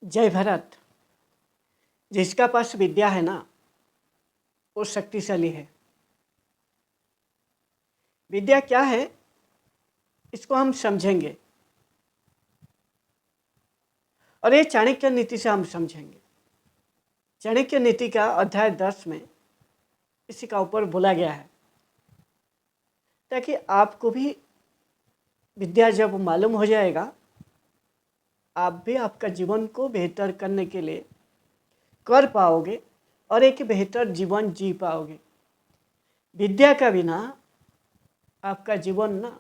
जय भरत। जिसका पास विद्या है ना, वो शक्तिशाली है। विद्या क्या है, इसको हम समझेंगे और ये चाणक्य नीति से हम समझेंगे। चाणक्य नीति का अध्याय 10 में इसी का ऊपर बोला गया है, ताकि आपको भी विद्या जब मालूम हो जाएगा, आप भी आपका जीवन को बेहतर करने के लिए कर पाओगे और एक बेहतर जीवन जी पाओगे। विद्या का बिना आपका जीवन ना,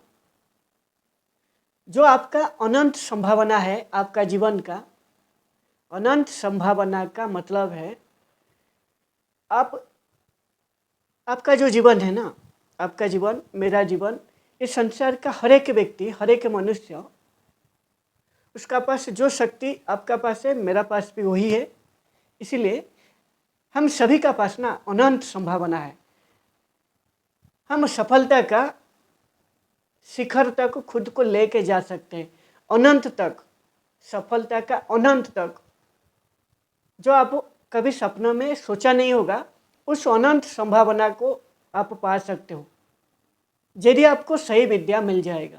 जो आपका अनंत संभावना है, आपका जीवन का अनंत संभावना का मतलब है आपका जो जीवन है ना, आपका जीवन, मेरा जीवन, इस संसार का हर एक व्यक्ति, हर एक मनुष्य, उसका पास जो शक्ति आपका पास है, मेरा पास भी वही है। इसीलिए हम सभी का पास ना अनंत संभावना है। हम सफलता का शिखर तक खुद को लेके जा सकते हैं, अनंत तक, सफलता का अनंत तक, जो आप कभी सपनों में सोचा नहीं होगा, उस अनंत संभावना को आप पा सकते हो यदि आपको सही विद्या मिल जाएगा।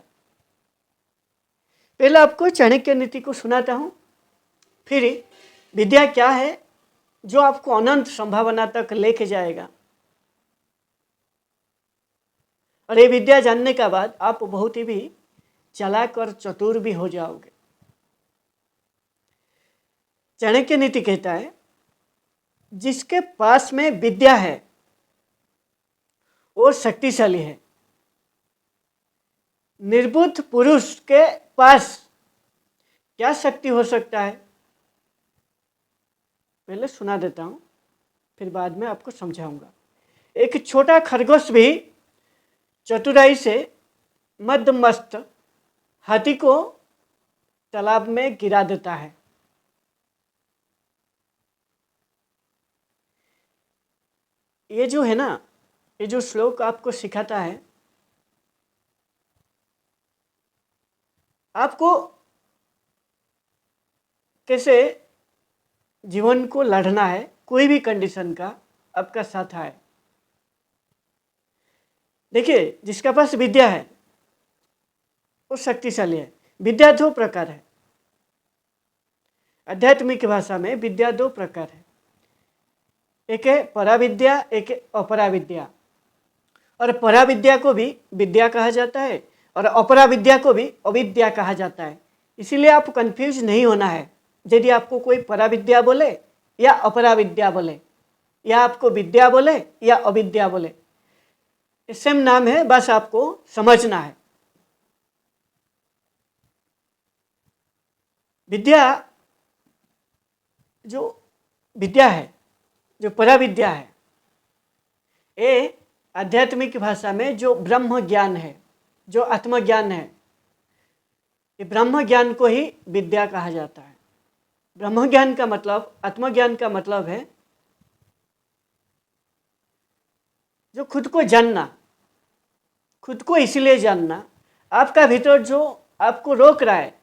पहले आपको चाणक्य नीति को सुनाता हूँ, फिर विद्या क्या है जो आपको अनंत संभावना तक लेके जाएगा। और ये विद्या जानने का बाद आप बहुत ही भी चालाक और चतुर भी हो जाओगे। चाणक्य नीति कहता है, जिसके पास में विद्या है वो शक्तिशाली है। निर्बुद्ध पुरुष के पास क्या शक्ति हो सकता है, पहले सुना देता हूं, फिर बाद में आपको समझाऊंगा। एक छोटा खरगोश भी चतुराई से मदमस्त हाथी को तालाब में गिरा देता है। ये जो है ना, ये जो श्लोक आपको सिखाता है, आपको कैसे जीवन को लड़ना है, कोई भी कंडीशन का आपका साथ है। देखिए, जिसका पास विद्या है वो शक्तिशाली है। विद्या दो प्रकार है। आध्यात्मिक भाषा में विद्या दो प्रकार है, एक है पराविद्या, एक है अपराविद्या। और पराविद्या को भी विद्या कहा जाता है और अपराविद्या को भी अविद्या कहा जाता है। इसीलिए आप कंफ्यूज नहीं होना है यदि आपको कोई पराविद्या बोले या अपराविद्या बोले, या आपको विद्या बोले या अविद्या बोले, सेम नाम है, बस आपको समझना है। विद्या जो विद्या है, जो पराविद्या है, ये आध्यात्मिक भाषा में जो ब्रह्म ज्ञान है, जो आत्मज्ञान है, ये ब्रह्म ज्ञान को ही विद्या कहा जाता है। ब्रह्म ज्ञान का मतलब, आत्मज्ञान का मतलब है जो खुद को जानना, खुद को इसलिए जानना, आपका भीतर जो आपको रोक रहा है,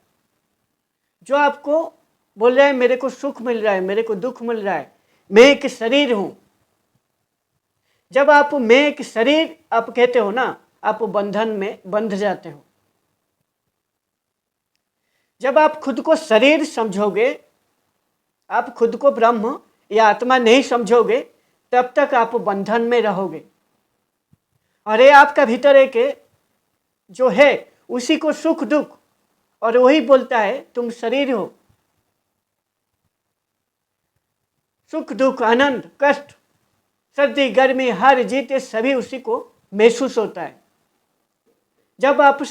जो आपको बोल रहा है मेरे को सुख मिल रहा है, मेरे को दुख मिल रहा है, मैं एक शरीर हूं। जब आप मैं एक शरीर आप कहते हो ना, आप बंधन में बंध जाते हो। जब आप खुद को शरीर समझोगे, आप खुद को ब्रह्म या आत्मा नहीं समझोगे, तब तक आप बंधन में रहोगे। और ये आपका भीतर एक जो है, उसी को सुख दुख, और वही बोलता है तुम शरीर हो। सुख दुख, आनंद कष्ट, सर्दी गर्मी, हार जीत, सभी उसी को महसूस होता है। जब आप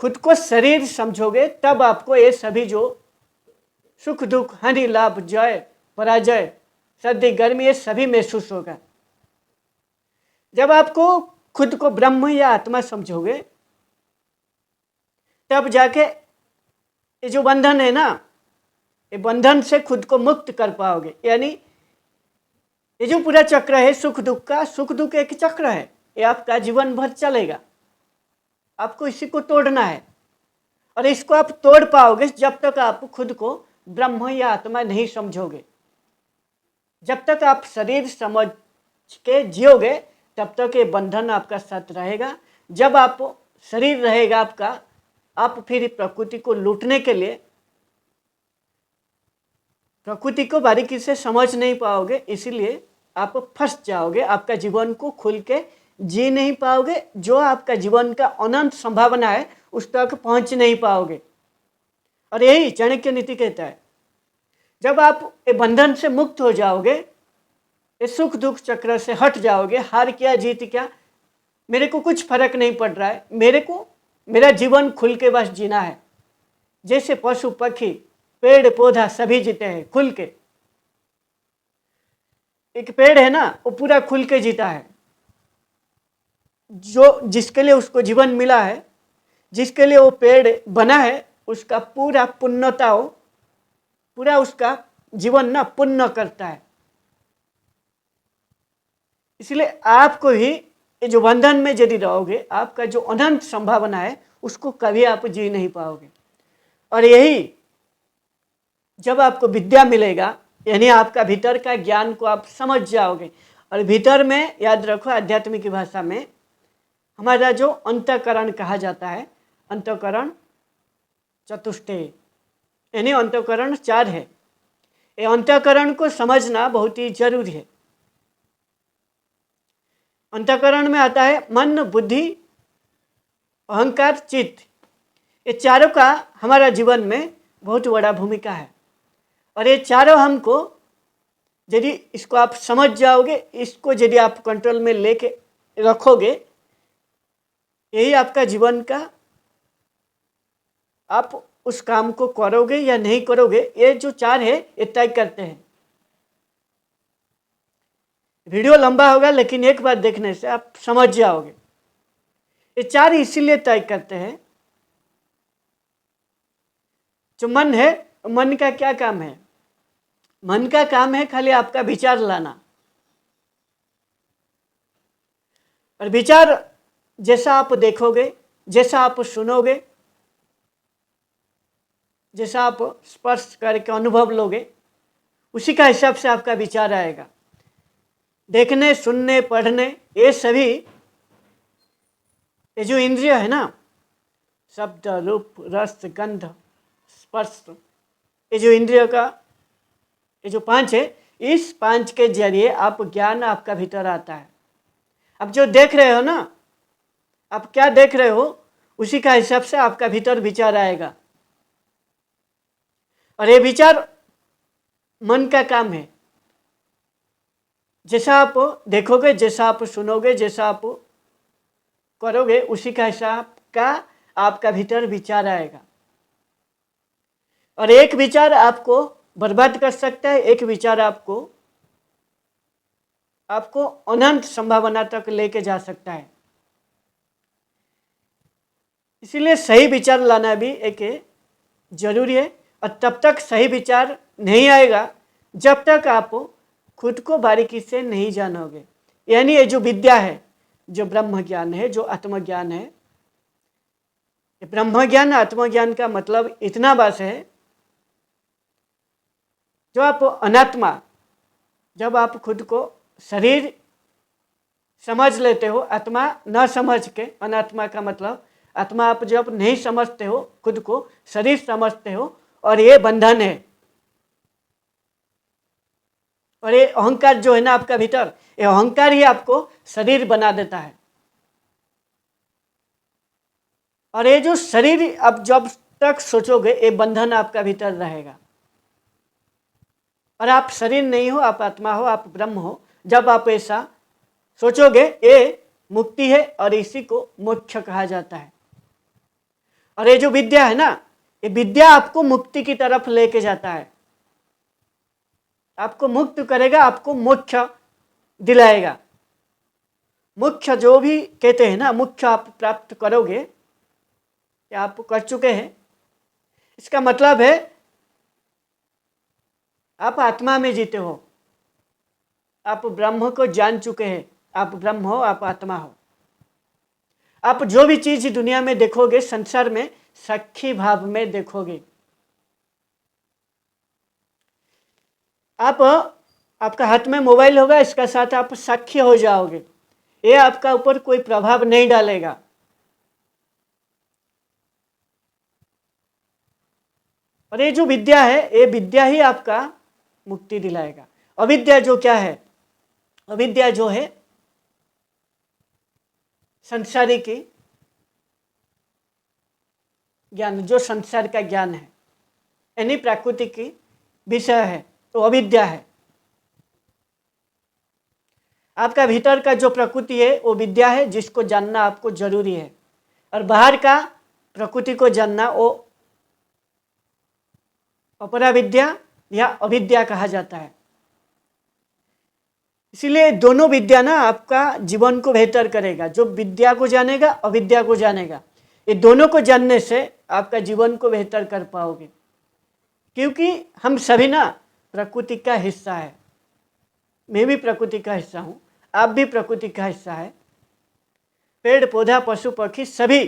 खुद को शरीर समझोगे, तब आपको ये सभी जो सुख दुख, हानि लाभ, जय पराजय, सर्दी गर्मी, ये सभी महसूस होगा। जब आपको खुद को ब्रह्म या आत्मा समझोगे, तब जाके ये जो बंधन है ना, ये बंधन से खुद को मुक्त कर पाओगे। यानी ये जो पूरा चक्र है सुख दुख का, सुख दुख एक चक्र है, ये आपका जीवन भर चलेगा। आपको इसी को तोड़ना है, और इसको आप तोड़ पाओगे जब तक आप खुद को ब्रह्म या आत्मा नहीं समझोगे। जब तक आप शरीर समझ के जियोगे तब तक ये बंधन आपका साथ रहेगा। जब आप शरीर रहेगा आपका, आप फिर प्रकृति को लूटने के लिए प्रकृति को बारीकी से समझ नहीं पाओगे, इसीलिए आप फंस जाओगे। आपका जीवन को खुल के जी नहीं पाओगे। जो आपका जीवन का अनंत संभावना है उस तक पहुंच नहीं पाओगे। और यही चाणक्य नीति कहता है, जब आप ये बंधन से मुक्त हो जाओगे, ये सुख दुख चक्र से हट जाओगे, हार क्या जीत क्या मेरे को कुछ फर्क नहीं पड़ रहा है, मेरे को मेरा जीवन खुल के बस जीना है। जैसे पशु पक्षी पेड़ पौधा सभी जीते हैं खुल के। एक पेड़ है ना, वो पूरा खुल के जीता है। जो जिसके लिए उसको जीवन मिला है, जिसके लिए वो पेड़ बना है, उसका पूरा पुण्यता हो, पूरा उसका जीवन ना पुण्य करता है। इसलिए आपको ही ये जो बंधन में यदि रहोगे, आपका जो अनंत संभावना है उसको कभी आप जी नहीं पाओगे। और यही जब आपको विद्या मिलेगा, यानी आपका भीतर का ज्ञान को आप समझ जाओगे। और भीतर में याद रखो, आध्यात्मिक की भाषा में हमारा जो अंतःकरण कहा जाता है, अंतःकरण चतुष्टय, यानी अंतःकरण 4 है। ये अंतःकरण को समझना बहुत ही जरूरी है। अंतःकरण में आता है मन, बुद्धि, अहंकार, चित्त। ये चारों का हमारा जीवन में बहुत बड़ा भूमिका है। और ये चारों हमको यदि इसको आप समझ जाओगे, इसको यदि आप कंट्रोल में लेके रखोगे, यही आपका जीवन का, आप उस काम को करोगे या नहीं करोगे, ये जो 4 है ये तय करते हैं। वीडियो लंबा होगा लेकिन एक बार देखने से आप समझ जाओगे। ये 4 इसीलिए तय करते हैं। जो मन है, मन का क्या काम है? मन का काम है खाली आपका विचार लाना। और विचार जैसा आप देखोगे, जैसा आप सुनोगे, जैसा आप स्पर्श करके अनुभव लोगे, उसी का हिसाब से आपका विचार आएगा। देखने, सुनने, पढ़ने, ये सभी, ये जो इंद्रिय है ना, शब्द, रूप, रस, गंध, स्पर्श, ये जो इंद्रिय का ये जो 5 है, इस 5 के जरिए आप ज्ञान आपका भीतर आता है। अब जो देख रहे हो ना, आप क्या देख रहे हो, उसी का हिसाब से आपका भीतर विचार आएगा। और ये विचार मन का काम है। जैसा आप देखोगे, जैसा आप सुनोगे, जैसा आप करोगे, उसी का हिसाब का आपका भीतर विचार आएगा। और एक विचार आपको बर्बाद कर सकता है, एक विचार आपको अनंत संभावना तक लेके जा सकता है। इसीलिए सही विचार लाना भी एक जरूरी है। और तब तक सही विचार नहीं आएगा जब तक आप खुद को बारीकी से नहीं जानोगे। यानी ये जो विद्या है, जो ब्रह्म ज्ञान है, जो आत्मज्ञान है, ब्रह्म ज्ञान आत्मज्ञान का मतलब इतना बस है, जो आप अनात्मा, जब आप खुद को शरीर समझ लेते हो, आत्मा न समझ के, अनात्मा का मतलब आत्मा आप जब नहीं समझते हो, खुद को शरीर समझते हो, और ये बंधन है। और ये अहंकार जो है ना आपका भीतर, ये अहंकार ही आपको शरीर बना देता है। और ये जो शरीर आप जब तक सोचोगे, ये बंधन आपका भीतर रहेगा। और आप शरीर नहीं हो, आप आत्मा हो, आप ब्रह्म हो। जब आप ऐसा सोचोगे, ये मुक्ति है और इसी को मोक्ष कहा जाता है। और ये जो विद्या है ना, ये विद्या आपको मुक्ति की तरफ लेके जाता है, आपको मुक्त करेगा, आपको मोक्ष दिलाएगा। मोक्ष जो भी कहते हैं ना, मोक्ष आप प्राप्त करोगे या आप कर चुके हैं, इसका मतलब है आप आत्मा में जीते हो, आप ब्रह्म को जान चुके हैं। आप ब्रह्म हो, आप आत्मा हो। आप जो भी चीज दुनिया में देखोगे, संसार में, सखी भाव में देखोगे। आप आपका हाथ में मोबाइल होगा, इसका साथ आप साक्षी हो जाओगे, ये आपका ऊपर कोई प्रभाव नहीं डालेगा। और ये जो विद्या है, ये विद्या ही आपका मुक्ति दिलाएगा। अविद्या जो क्या है, अविद्या जो है संसारी की ज्ञान, जो संसार का ज्ञान है, यानी प्रकृति की विषय है, तो अविद्या है। आपका भीतर का जो प्रकृति है वो विद्या है, जिसको जानना आपको जरूरी है। और बाहर का प्रकृति को जानना वो अपरा विद्या या अविद्या कहा जाता है। इसीलिए दोनों विद्या ना आपका जीवन को बेहतर करेगा। जो विद्या को जानेगा, अविद्या को जानेगा, ये दोनों को जानने से आपका जीवन को बेहतर कर पाओगे। क्योंकि हम सभी ना प्रकृति का हिस्सा है। मैं भी प्रकृति का हिस्सा हूँ, आप भी प्रकृति का हिस्सा है। पेड़ पौधा पशु पक्षी सभी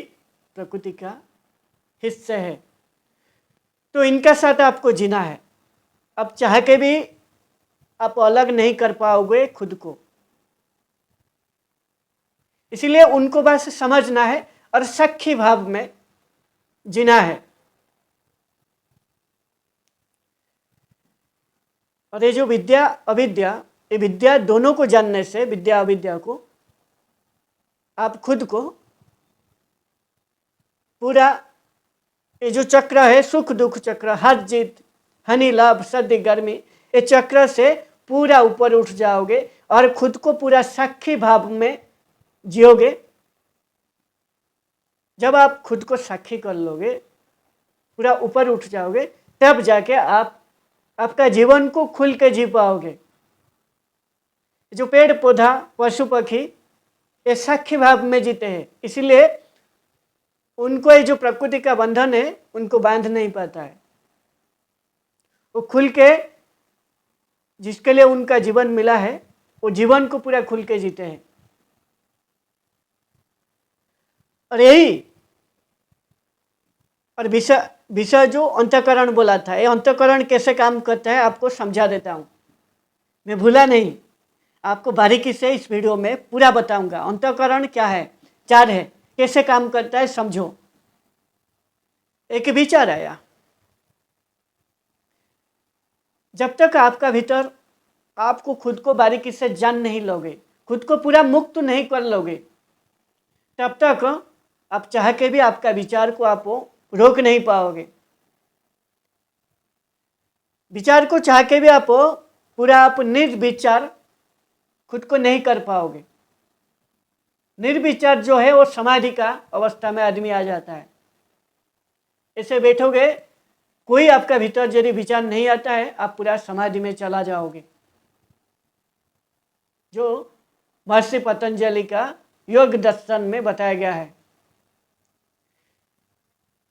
प्रकृति का हिस्से है। तो इनका साथ आपको जीना है। अब चाह के भी आप अलग नहीं कर पाओगे खुद को, इसीलिए उनको बस समझना है और सख्य भाव में जीना है। और ये जो विद्या अविद्या, ये विद्या दोनों को जानने से, विद्या अविद्या को, आप खुद को पूरा ये जो चक्र है, सुख दुख चक्र, हार जीत, हानि लाभ, सर्दी गर्मी, ये चक्र से पूरा ऊपर उठ जाओगे और खुद को पूरा साक्षी भाव में जियोगे। जब आप खुद को साक्षी कर लोगे, पूरा ऊपर उठ जाओगे, तब जाके आप आपका जीवन को खुल के जी पाओगे। जो पेड़ पौधा पशु पक्षी ये साक्षी भाव में जीते हैं, इसीलिए उनको ये जो प्रकृति का बंधन है उनको बांध नहीं पाता है। वो खुल के, जिसके लिए उनका जीवन मिला है, वो जीवन को पूरा खुल के जीते हैं। और यही और विषय जो अंतःकरण बोला था, ये अंतःकरण कैसे काम करता है आपको समझा देता हूँ। मैं भूला नहीं, आपको बारीकी से इस वीडियो में पूरा बताऊंगा। अंतःकरण क्या है, चार है, कैसे काम करता है समझो। एक विचार आया, जब तक आपका भीतर आपको खुद को बारीकी से जान नहीं लोगे, खुद को पूरा मुक्त नहीं कर लोगे, तब तक आप चाह के भी आपका विचार को आप रोक नहीं पाओगे। विचार को चाह के भी आप पूरा आप निर्विचार खुद को नहीं कर पाओगे। निर्विचार जो है वो समाधि का अवस्था में आदमी आ जाता है। ऐसे बैठोगे, कोई आपका भीतर यदि विचार नहीं आता है, आप पूरा समाधि में चला जाओगे। जो महर्षि पतंजलि का योग दर्शन में बताया गया है।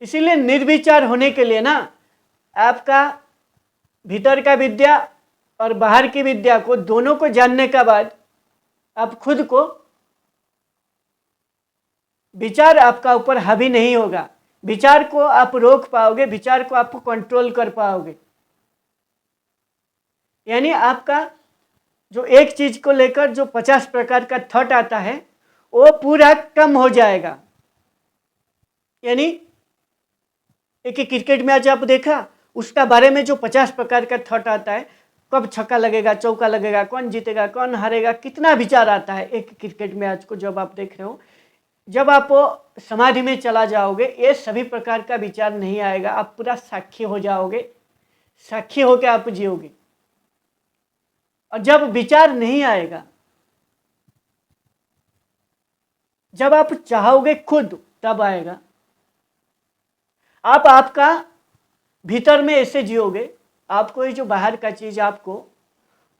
इसीलिए निर्विचार होने के लिए ना, आपका भीतर का विद्या और बाहर की विद्या को दोनों को जानने के बाद आप खुद को, विचार आपका ऊपर हावी नहीं होगा, विचार को आप रोक पाओगे, विचार को आप कंट्रोल कर पाओगे। यानी आपका जो एक चीज को लेकर जो 50 प्रकार का थॉट आता है वो पूरा कम हो जाएगा। यानी एक क्रिकेट मैच आप देखा, उसका बारे में जो 50 प्रकार का थॉट आता है, कब छक्का लगेगा, चौका लगेगा, कौन जीतेगा, कौन हारेगा, कितना विचार आता है एक क्रिकेट मैच को जब आप देख रहे हो। जब आप समाधि में चला जाओगे, ये सभी प्रकार का विचार नहीं आएगा, आप पूरा साक्षी हो जाओगे, साक्षी होकर आप जियोगे। और जब विचार नहीं आएगा, जब आप चाहोगे खुद, तब आएगा। आप आपका भीतर में ऐसे जियोगे, आपको ये जो बाहर का चीज आपको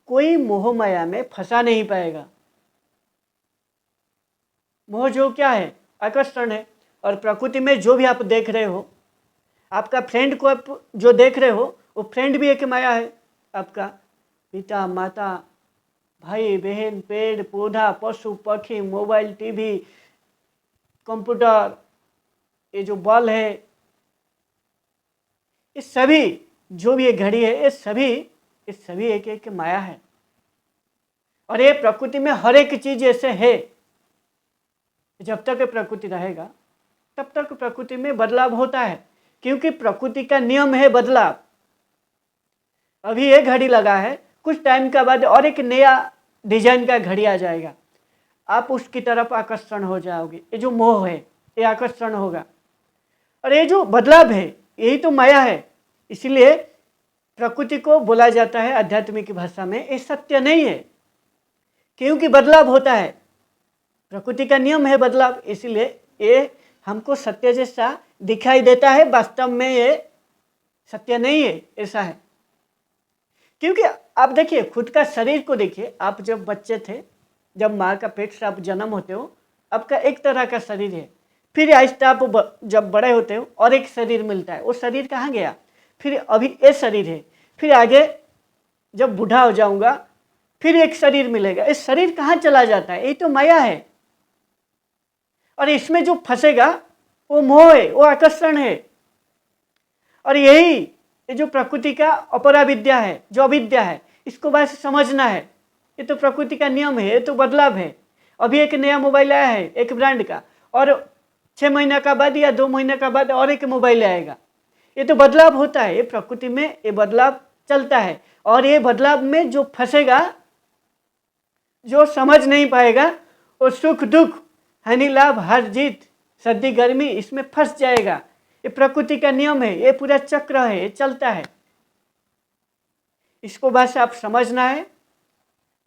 कोई मोह माया में फंसा नहीं पाएगा। मोह जो क्या है, आकर्षण है। और प्रकृति में जो भी आप देख रहे हो, आपका फ्रेंड को आप जो देख रहे हो, वो फ्रेंड भी एक माया है। आपका पिता माता, भाई बहन, पेड़ पौधा पशु पक्षी, मोबाइल टीवी, कंप्यूटर, ये जो बॉल है, ये सभी, जो भी ये घड़ी है, ये सभी ये सभी एक एक माया है। और ये प्रकृति में हर एक चीज ऐसे है, जब तक प्रकृति रहेगा तब तक प्रकृति में बदलाव होता है, क्योंकि प्रकृति का नियम है बदलाव। अभी एक घड़ी लगा है, कुछ टाइम के बाद और एक नया डिजाइन का घड़ी आ जाएगा, आप उसकी तरफ आकर्षण हो जाओगे। ये जो मोह है ये आकर्षण होगा, और ये जो बदलाव है यही तो माया है। इसीलिए प्रकृति को बोला जाता है आध्यात्मिक भाषा में ये सत्य नहीं है, क्योंकि बदलाव होता है, प्रकृति का नियम है बदलाव। इसलिए ये हमको सत्य जैसा दिखाई देता है, वास्तव में ये सत्य नहीं है, ऐसा है। क्योंकि आप देखिए खुद का शरीर को देखिए, आप जब बच्चे थे, जब माँ का पेट से आप जन्म होते हो, आपका एक तरह का शरीर है, फिर आहिस्ता आप जब बड़े होते हो और एक शरीर मिलता है, वो शरीर कहाँ गया, फिर अभी ये शरीर है, फिर आगे जब बूढ़ा हो जाऊंगा फिर एक शरीर मिलेगा, ये शरीर कहाँ चला जाता है, ये तो माया है। और इसमें जो फंसेगा वो मोह है, वो आकर्षण है। और यही ये जो प्रकृति का अपरा विद्या है, जो अविद्या है, इसको बस समझना है। ये तो प्रकृति का नियम है, ये तो बदलाव है। अभी एक नया मोबाइल आया है एक ब्रांड का, और 6 महीने का बाद या 2 महीने का बाद और एक मोबाइल आएगा। ये तो बदलाव होता है, ये प्रकृति में ये बदलाव चलता है। और ये बदलाव में जो फंसेगा, जो समझ नहीं पाएगा, वो सुख दुख, हानि लाभ, हार जीत, सर्दी गर्मी, इसमें फंस जाएगा। ये प्रकृति का नियम है, ये पूरा चक्र है, ये चलता है। इसको बस आप समझना है,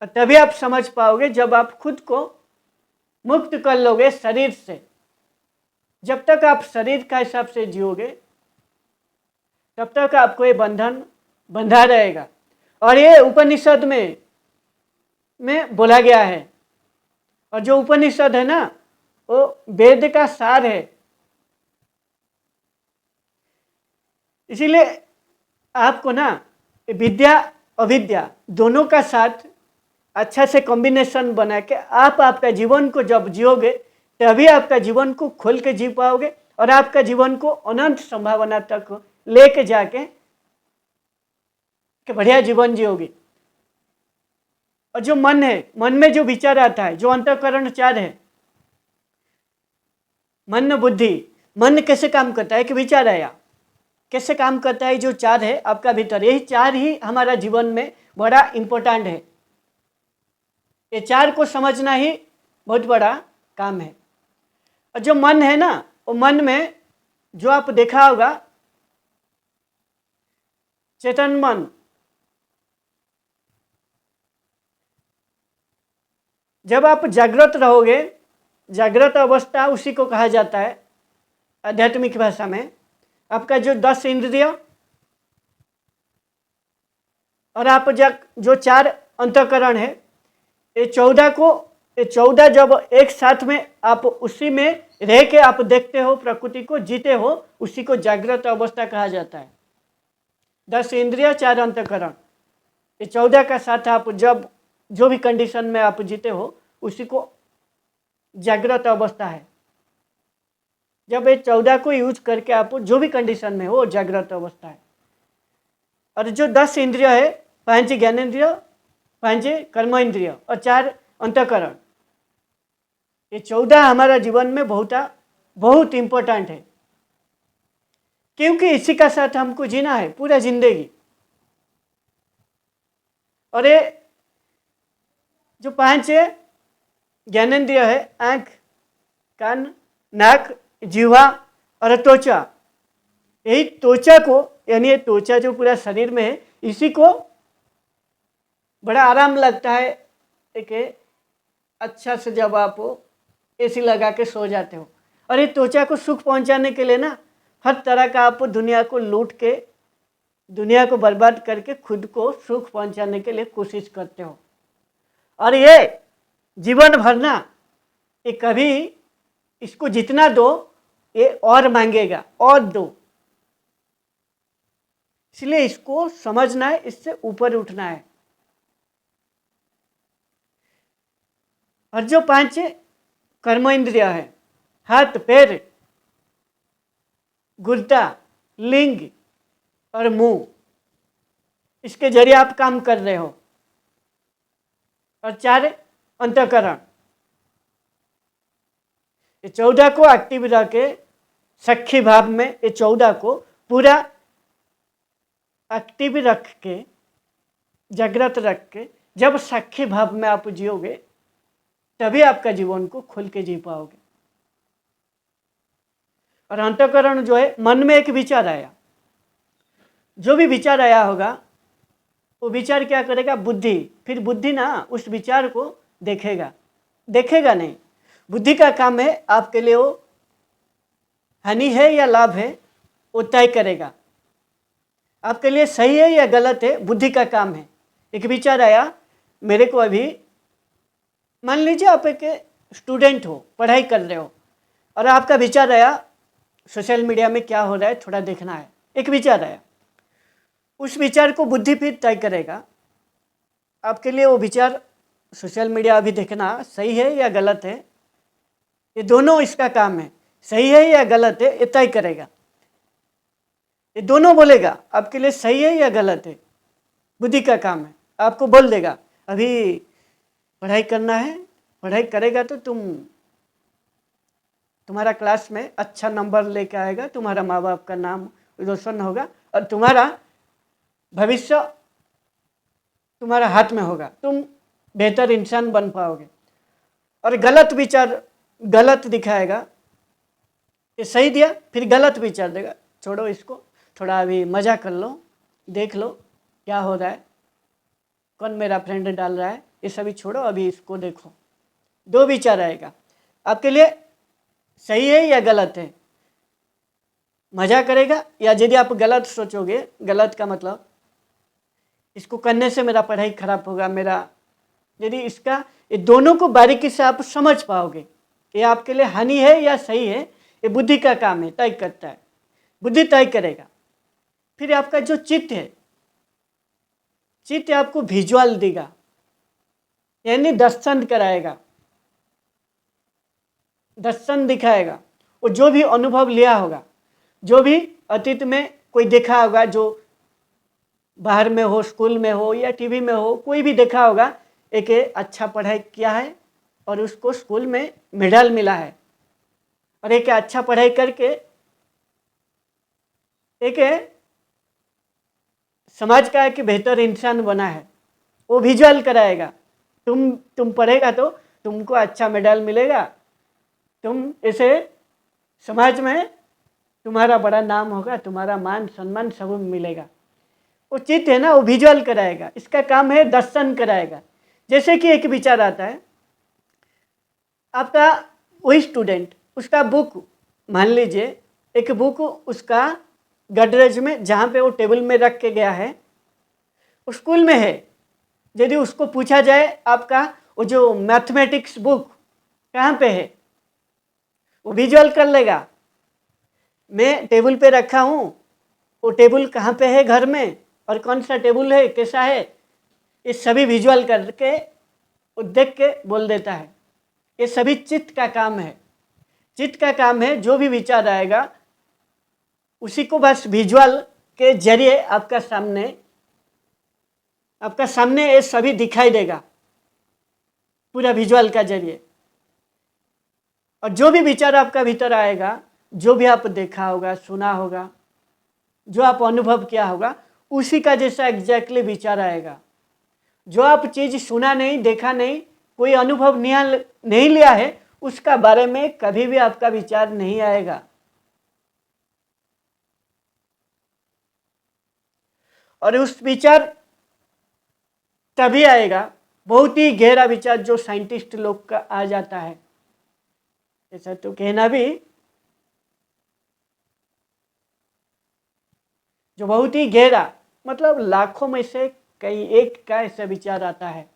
और तभी आप समझ पाओगे जब आप खुद को मुक्त कर लोगे शरीर से। जब तक आप शरीर का हिसाब से जियोगे तब तक आपको ये बंधन बंधा रहेगा। और ये उपनिषद में बोला गया है, और जो उपनिषद है ना वो वेद का सार है। इसीलिए आपको ना विद्या अविद्या दोनों का साथ अच्छा से कॉम्बिनेशन बना के आप आपका जीवन को जब जियोगे तभी आपका जीवन को खोल के जी पाओगे, और आपका जीवन को अनंत संभावना तक लेके जाके कि बढ़िया जीवन जियोगे। और जो मन है, मन में जो विचार आता है, जो अंतःकरण चार है, मन बुद्धि, मन कैसे काम करता है कि विचार आया कैसे काम करता है, जो चार है आपका भीतर, यही चार ही हमारा जीवन में बड़ा इम्पोर्टेंट है। ये चार को समझना ही बहुत बड़ा काम है। और जो मन है ना, वो मन में जो आप देखा होगा चेतन मन, जब आप जागृत रहोगे, जागृत अवस्था उसी को कहा जाता है आध्यात्मिक भाषा में। आपका जो 10 इंद्रिय और आप जो 4 अंतःकरण है, ये 14 जब एक साथ में आप उसी में रह के आप देखते हो, प्रकृति को जीते हो, उसी को जागृत अवस्था कहा जाता है। 10 इंद्रिय 4 अंतःकरण, ये 14 का साथ आप जब जो भी कंडीशन में आप जीते हो उसी को जागृत अवस्था है। जब ये 14 को यूज करके आप जो भी कंडीशन में हो, जागृत अवस्था है। और जो 10 इंद्रिय है, 5 ज्ञानेंद्रिय, 5 कर्म इंद्रिय और 4 अंतःकरण, ये 14 हमारा जीवन में बहुत इम्पोर्टेंट है, क्योंकि इसी का साथ हमको जीना है पूरा जिंदगी। और ये जो 5 ज्ञानेंद्रिय है, आँख, कान, नाक, जीवा और त्वचा, यही त्वचा को, यानी ये त्वचा जो पूरा शरीर में है, इसी को बड़ा आराम लगता है एक अच्छा से जब आप एसी लगा के सो जाते हो। और ये त्वचा को सुख पहुंचाने के लिए ना हर तरह का आप दुनिया को लूट के, दुनिया को बर्बाद करके खुद को सुख पहुंचाने के लिए कोशिश करते हो। और ये जीवन भर ना ये कभी इसको जितना दो ये और मांगेगा, और दो। इसलिए इसको समझना है, इससे ऊपर उठना है। और जो 5 कर्म इंद्रिय है, हाथ, पैर, गुर्दा, लिंग और मुंह, इसके जरिए आप काम कर रहे हो। और 4 अंतःकरण, ये 14 को एक्टिव रख के सखी भाव में, ये 14 को पूरा एक्टिव रख के, जागृत रख के, जब सखी भाव में आप जियोगे तभी आपका जीवन को खुल के जी पाओगे। और अंतःकरण जो है, मन में एक विचार आया, जो भी विचार आया होगा वो विचार क्या करेगा, बुद्धि, फिर बुद्धि ना उस विचार को देखेगा नहीं। बुद्धि का काम है आपके लिए वो हानि है या लाभ है वो तय करेगा, आपके लिए सही है या गलत है बुद्धि का काम है। एक विचार आया मेरे को, अभी मान लीजिए आप एक स्टूडेंट हो, पढ़ाई कर रहे हो, और आपका विचार आया सोशल मीडिया में क्या हो रहा है थोड़ा देखना है, एक विचार आया, उस विचार को बुद्धि फिर तय करेगा आपके लिए वो विचार, सोशल मीडिया अभी देखना सही है या गलत है, ये दोनों इसका काम है, सही है या गलत है ये तय करेगा। ये दोनों बोलेगा आपके लिए सही है या गलत है, बुद्धि का काम है, आपको बोल देगा अभी पढ़ाई करना है, पढ़ाई करेगा तो तुम्हारा क्लास में अच्छा नंबर लेके आएगा, तुम्हारा माँ बाप का नाम रोशन होगा और तुम्हारा भविष्य तुम्हारा हाथ में होगा, तुम बेहतर इंसान बन पाओगे। और गलत विचार गलत दिखाएगा, ये सही दिया फिर गलत विचार देगा, छोड़ो इसको, थोड़ा अभी मज़ा कर लो, देख लो क्या हो रहा है, कौन मेरा फ्रेंड डाल रहा है, ये सभी छोड़ो अभी इसको देखो। 2 विचार आएगा आपके लिए, सही है या गलत है, मज़ा करेगा या यदि आप गलत सोचोगे, गलत का मतलब इसको करने से मेरा पढ़ाई खराब होगा, मेरा, यदि इसका, ये दोनों को बारीकी से आप समझ पाओगे ये आपके लिए हानि है या सही है, ये बुद्धि का काम है, तय करता है, बुद्धि तय करेगा। फिर आपका जो चित्त है, चित्त आपको विजुअल देगा, यानी दर्शन कराएगा, दर्शन दिखाएगा, वो जो भी अनुभव लिया होगा, जो भी अतीत में कोई देखा होगा, जो बाहर में हो, स्कूल में हो या टीवी में हो, कोई भी देखा होगा, एक अच्छा पढ़ाई किया है और उसको स्कूल में मेडल मिला है, और एक अच्छा पढ़ाई करके एक समाज का एक बेहतर इंसान बना है, वो विजुअल कराएगा। तुम पढ़ेगा तो तुमको अच्छा मेडल मिलेगा, तुम ऐसे समाज में तुम्हारा बड़ा नाम होगा, तुम्हारा मान सम्मान सब मिलेगा। वो चित्त है ना, वो विजुअल कराएगा, इसका काम है दर्शन कराएगा। जैसे कि एक विचार आता है, आपका वही स्टूडेंट, उसका बुक, मान लीजिए एक बुक उसका गडरेज में, जहाँ पे वो टेबल में रख के गया है, वो स्कूल में है, यदि उसको पूछा जाए आपका वो जो मैथमेटिक्स बुक कहाँ पे है, वो विजुअल कर लेगा, मैं टेबल पे रखा हूँ, वो टेबल कहाँ पे है घर में, और कौन सा टेबल है, कैसा है, ये सभी विजुअल करके वो देख के बोल देता है। ये सभी चित्त का काम है, चित्त का काम है, जो भी विचार आएगा उसी को बस विजुअल के जरिए आपका सामने ये सभी दिखाई देगा, पूरा विजुअल का जरिए। और जो भी विचार आपका भीतर आएगा, जो भी आप देखा होगा, सुना होगा, जो आप अनुभव किया होगा, उसी का जैसा एग्जैक्टली विचार आएगा। जो आप चीज़ सुना नहीं, देखा नहीं, कोई अनुभव नहीं लिया है, उसका बारे में कभी भी आपका विचार नहीं आएगा। और उस विचार तभी आएगा, बहुत ही गहरा विचार जो साइंटिस्ट लोग का आ जाता है, ऐसा तो कहना भी, जो बहुत ही गहरा, मतलब लाखों में से कई एक का ऐसा विचार आता है,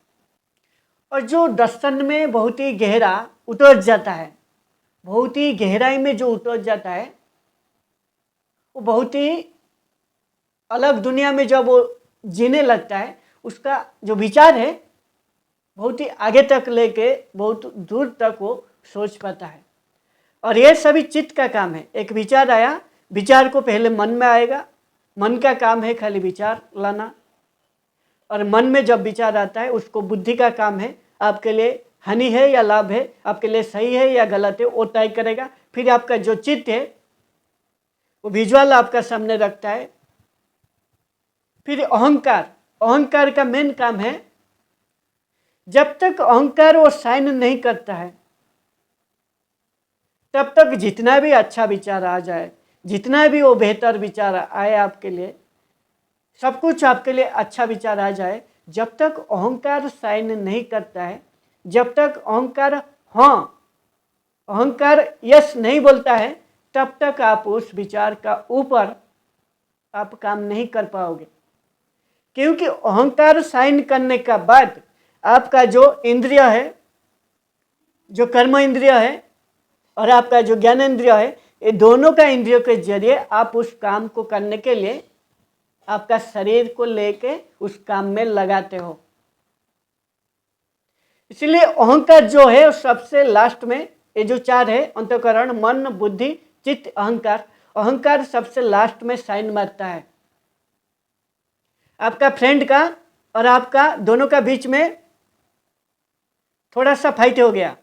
और जो दर्शन में बहुत ही गहरा उतर जाता है, बहुत ही गहराई में जो उतर जाता है, वो बहुत ही अलग दुनिया में जब वो जीने लगता है, उसका जो विचार है बहुत ही आगे तक लेके बहुत दूर तक वो सोच पाता है। और ये सभी चित्त का काम है। एक विचार आया, विचार को पहले मन में आएगा, मन का काम है खाली विचार लाना, और मन में जब विचार आता है उसको बुद्धि का काम है, आपके लिए हानि है या लाभ है, आपके लिए सही है या गलत है, वो तय करेगा। फिर आपका जो चित्त है वो विजुअल आपका सामने रखता है। फिर अहंकार, अहंकार का मेन काम है, जब तक अहंकार वो साइन नहीं करता है तब तक जितना भी अच्छा विचार आ जाए, जितना भी वो बेहतर विचार आए आपके लिए, सब कुछ आपके लिए अच्छा विचार आ जाए, जब तक अहंकार साइन नहीं करता है, जब तक अहंकार हाँ, अहंकार यस नहीं बोलता है, तब तक आप उस विचार का ऊपर आप काम नहीं कर पाओगे। क्योंकि अहंकार साइन करने का बाद आपका जो इंद्रिय है, जो कर्म इंद्रिय है और आपका जो ज्ञान इंद्रिय है, ये दोनों का इंद्रियों के जरिए आप उस काम को करने के लिए आपका शरीर को लेके उस काम में लगाते हो। इसलिए अहंकार जो है सबसे लास्ट में, ये जो चार है, अंतःकरण, मन, बुद्धि, चित्त, अहंकार, अहंकार सबसे लास्ट में साइन मारता है। आपका फ्रेंड का और आपका दोनों का बीच में थोड़ा सा फाइट हो गया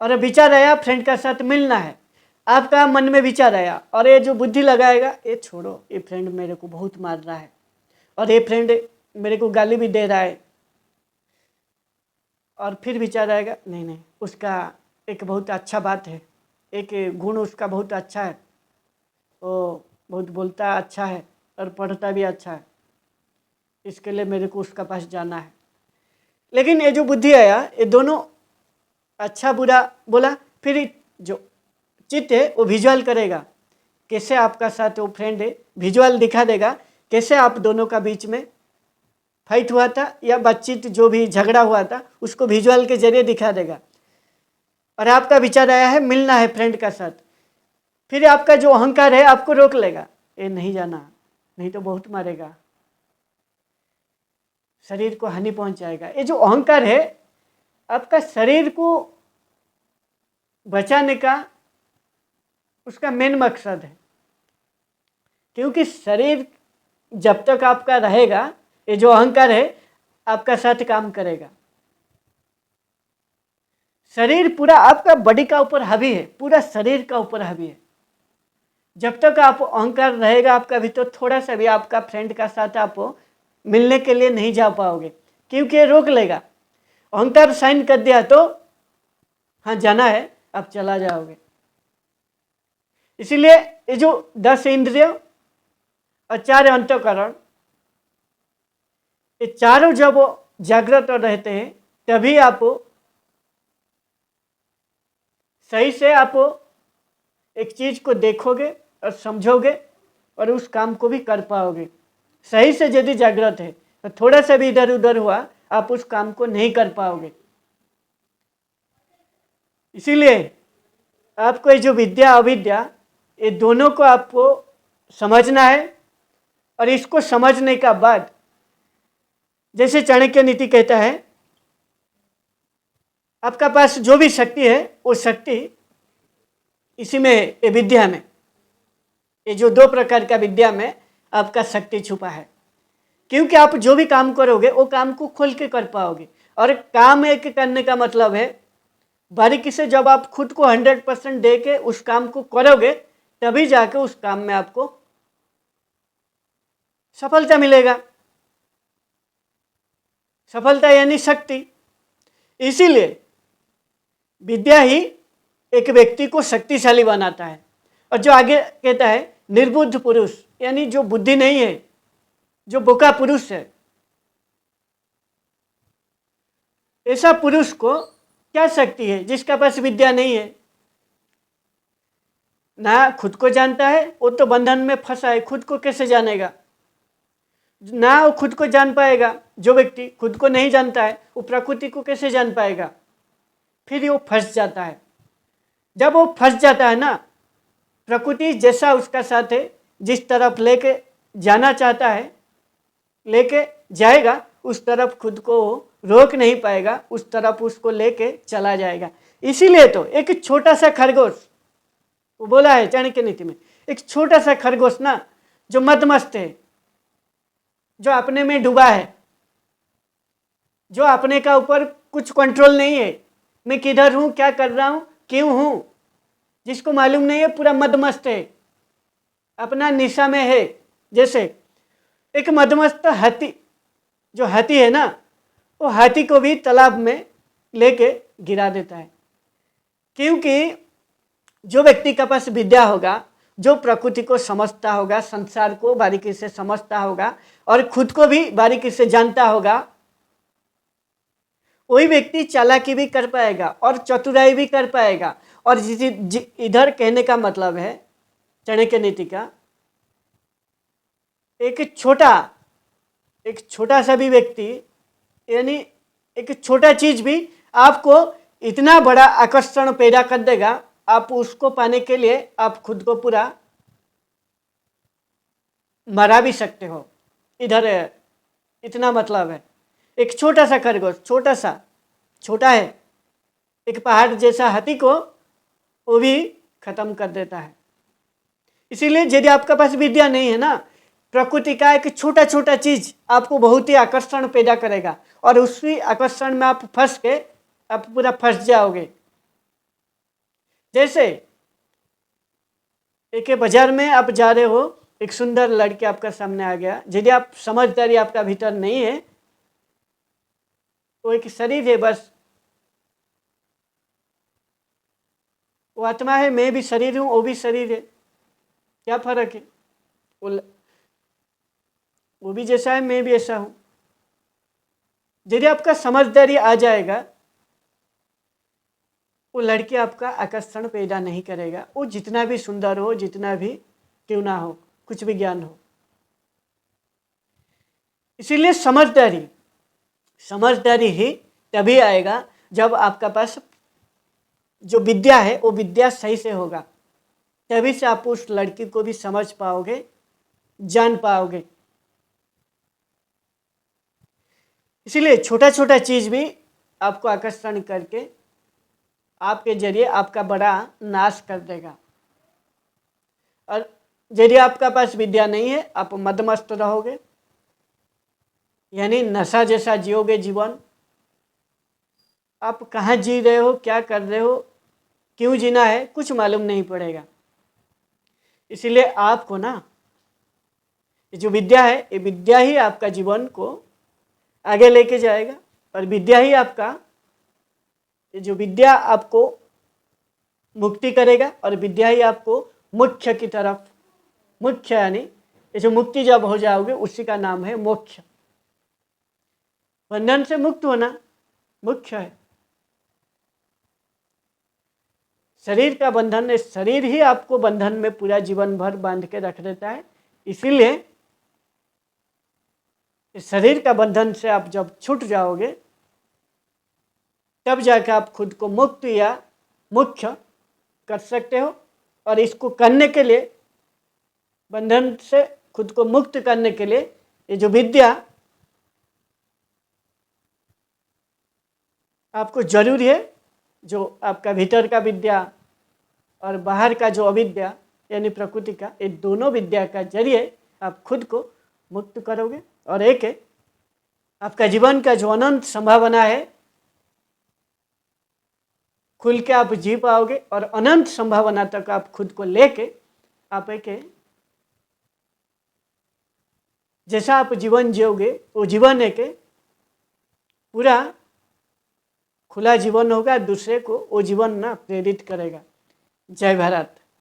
और विचार आया फ्रेंड का साथ मिलना है, आपका मन में विचार आया और ये जो बुद्धि लगाएगा, ये छोड़ो, ये फ्रेंड मेरे को बहुत मार रहा है और ये फ्रेंड मेरे को गाली भी दे रहा है, और फिर विचार आएगा नहीं नहीं, उसका एक बहुत अच्छा बात है, एक गुण उसका बहुत अच्छा है, वो बहुत बोलता अच्छा है और पढ़ता भी अच्छा है, इसके लिए मेरे को उसका पास जाना है। लेकिन ये जो बुद्धि आया, ये दोनों अच्छा बुरा बोला, फिर जो चित्त है वो विजुअल करेगा, कैसे आपका साथ वो फ्रेंड है, विजुअल दिखा देगा कैसे आप दोनों का बीच में फाइट हुआ था या बातचीत जो भी झगड़ा हुआ था उसको विजुअल के जरिए दिखा देगा। और आपका विचार आया है मिलना है फ्रेंड का साथ, फिर आपका जो अहंकार है आपको रोक लेगा, ये नहीं जाना, नहीं तो बहुत मारेगा, शरीर को हानि पहुंचाएगा। ये जो अहंकार है आपका शरीर को बचाने का उसका मेन मकसद है, क्योंकि शरीर जब तक आपका रहेगा, ये जो अहंकार है आपका साथ काम करेगा। शरीर पूरा आपका बॉडी का ऊपर हावी है, पूरा शरीर का ऊपर हावी है। जब तक आप अहंकार रहेगा आपका भीतर, थोड़ा सा भी आपका फ्रेंड का साथ आप मिलने के लिए नहीं जा पाओगे, क्योंकि ये रोक लेगा। अहंकार साइन कर दिया तो हाँ जाना है, आप चला जाओगे। इसीलिए ये जो 10 इंद्रिय और 4 अंतःकरण, ये चारों जब जागृत रहते हैं तभी आप सही से आप एक चीज को देखोगे और समझोगे और उस काम को भी कर पाओगे। सही से यदि जागृत है तो थोड़ा सा भी इधर उधर हुआ आप उस काम को नहीं कर पाओगे। इसीलिए आपको ये जो विद्या अविद्या, ये दोनों को आपको समझना है। और इसको समझने का बाद, जैसे चाणक्य नीति कहता है, आपका पास जो भी शक्ति है वो शक्ति इसी में, ये विद्या में, ये जो 2 प्रकार का विद्या में आपका शक्ति छुपा है। क्योंकि आप जो भी काम करोगे वो काम को खोल के कर पाओगे। और काम एक करने का मतलब है बारीकी से जब आप खुद को 100% दे के उस काम को करोगे तभी जाके उस काम में आपको सफलता मिलेगा। सफलता यानी शक्ति। इसीलिए विद्या ही एक व्यक्ति को शक्तिशाली बनाता है। और जो आगे कहता है निर्बुद्ध पुरुष, यानी जो बुद्धि नहीं है, जो बोका पुरुष है, ऐसा पुरुष को क्या शक्ति है जिसका पास विद्या नहीं है? ना खुद को जानता है, वो तो बंधन में फंसा है, खुद को कैसे जानेगा? ना वो खुद को जान पाएगा। जो व्यक्ति खुद को नहीं जानता है वो प्रकृति को कैसे जान पाएगा? फिर वो फंस जाता है। जब वो फंस जाता है ना, प्रकृति जैसा उसका साथ है, जिस तरफ लेके जाना चाहता है लेके जाएगा, उस तरफ खुद को रोक नहीं पाएगा, उस तरफ उसको लेके चला जाएगा। इसीलिए तो एक छोटा सा खरगोश, वो बोला है चाणक्य नीति में, एक छोटा सा खरगोश ना जो मदमस्त है, जो अपने में डूबा है, जो अपने का ऊपर कुछ कंट्रोल नहीं है, मैं किधर हूँ, क्या कर रहा हूँ, क्यों हूँ, जिसको मालूम नहीं है, पूरा मदमस्त है, अपना निशा में है। जैसे एक मदमस्त हाथी, जो हाथी है ना, वो हाथी को भी तालाब में लेके गिरा देता है। क्योंकि जो व्यक्ति के पास विद्या होगा, जो प्रकृति को समझता होगा, संसार को बारीकी से समझता होगा और खुद को भी बारीकी से जानता होगा, वही व्यक्ति चालाकी भी कर पाएगा और चतुराई भी कर पाएगा। और इधर कहने का मतलब है चाणक्य नीति का, एक छोटा सा भी व्यक्ति, यानी एक छोटा चीज भी आपको इतना बड़ा आकर्षण पैदा कर देगा, आप उसको पाने के लिए आप खुद को पूरा मरा भी सकते हो। इधर इतना मतलब है, एक छोटा सा खरगोश, छोटा है, एक पहाड़ जैसा हाथी को वो भी खत्म कर देता है। इसीलिए यदि आपके पास विद्या नहीं है ना, प्रकृति का एक छोटा छोटा चीज आपको बहुत ही आकर्षण पैदा करेगा और उसी आकर्षण में आप फंस के आप पूरा फंस जाओगे। जैसे एक बाजार में आप जा रहे हो, एक सुंदर लड़की आपका सामने आ गया, यदि आप समझदारी आपका भीतर नहीं है, वो एक शरीर है बस, वो आत्मा है, मैं भी शरीर हूँ, वो भी शरीर है, क्या फर्क है, वो भी जैसा है, मैं भी ऐसा हूँ। यदि आपका समझदारी आ जाएगा, वो लड़की आपका आकर्षण पैदा नहीं करेगा, वो जितना भी सुंदर हो, जितना भी क्यों ना हो, कुछ भी ज्ञान हो। इसीलिए समझदारी ही तभी आएगा जब आपका पास जो विद्या है वो विद्या सही से होगा, तभी से आप उस लड़की को भी समझ पाओगे, जान पाओगे। इसीलिए छोटा छोटा चीज भी आपको आकर्षण करके आपके जरिए आपका बड़ा नाश कर देगा। और यदि आपका पास विद्या नहीं है, आप मदमस्त रहोगे, यानी नशा जैसा जियोगे जीवन। आप कहाँ जी रहे हो, क्या कर रहे हो, क्यों जीना है, कुछ मालूम नहीं पड़ेगा। इसीलिए आपको ना ये जो विद्या है, ये विद्या ही आपका जीवन को आगे लेके जाएगा। और विद्या ही आपका, ये जो विद्या आपको मुक्ति करेगा और विद्या ही आपको मुख्य की तरफ, मुख्य यानी ये जो मुक्ति जब हो जाओगे उसी का नाम है मोक्ष। बंधन से मुक्त होना मुख्य है। शरीर का बंधन है, शरीर ही आपको बंधन में पूरा जीवन भर बांध के रख देता है। इसीलिए इस शरीर का बंधन से आप जब छूट जाओगे, तब जाकर आप खुद को मुक्त या मुख्य कर सकते हो। और इसको करने के लिए, बंधन से खुद को मुक्त करने के लिए, ये जो विद्या आपको जरूरी है, जो आपका भीतर का विद्या और बाहर का जो अविद्या यानी प्रकृति का, ये दोनों विद्या का जरिए आप खुद को मुक्त करोगे। और एक है आपका जीवन का जो अनंत संभावना है, खुल के आप जी पाओगे और अनंत संभावना तक आप खुद को लेके आप एक जैसा आप जीवन जियोगे, वो जीवन एक पूरा खुला जीवन होगा, दूसरे को वो जीवन ना प्रेरित करेगा। जय भारत।